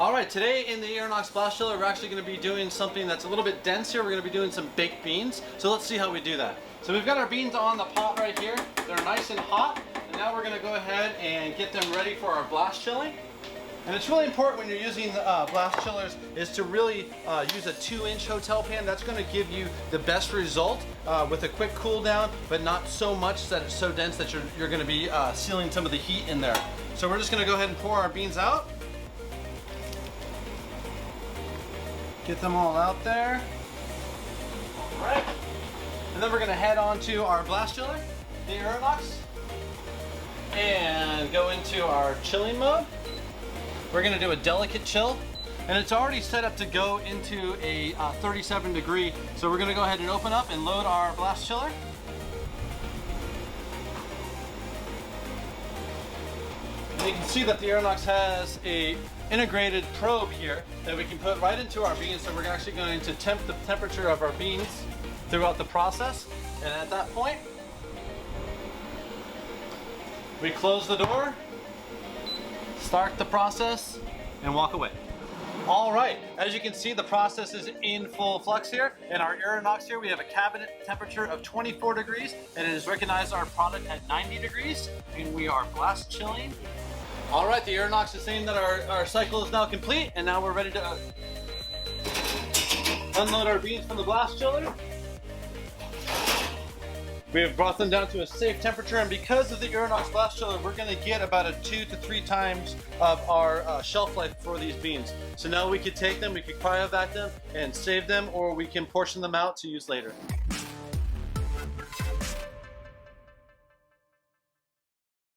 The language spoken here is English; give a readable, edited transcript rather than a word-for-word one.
All right, today in the Irinox blast chiller, we're actually going to be doing something that's a little bit dense here. We're going to be doing some baked beans. So let's see how we do that. So we've got our beans on the pot right here. They're nice and hot. And now we're going to go ahead and get them ready for our blast chilling. And it's really important when you're using blast chillers is to really use a 2-inch hotel pan. That's going to give you the best result with a quick cool down, but not so much that it's so dense that you're going to be sealing some of the heat in there. So we're just going to go ahead and pour our beans out. Get them all out there. All right. And then we're going to head on to our blast chiller, the Irinox, and go into our chilling mode. We're going to do a delicate chill, and it's already set up to go into a 37 degree. So we're going to go ahead and open up and load our blast chiller. And you can see that the Irinox has a integrated probe here that we can put right into our beans. So we're actually going to temp the temperature of our beans throughout the process. And at that point, we close the door, start the process, and walk away. All right, as you can see, the process is in full flux here. In our Irinox here, we have a cabinet temperature of 24 degrees, and it has recognized our product at 90 degrees, and we are blast chilling. All right, the Irinox is saying that our cycle is now complete, and now we're ready to unload our beans from the blast chiller. We have brought them down to a safe temperature, and because of the Irinox blast chiller, we're going to get about a 2 to 3 times of our shelf life for these beans. So now we could take them, we could cryovac them and save them, or we can portion them out to use later.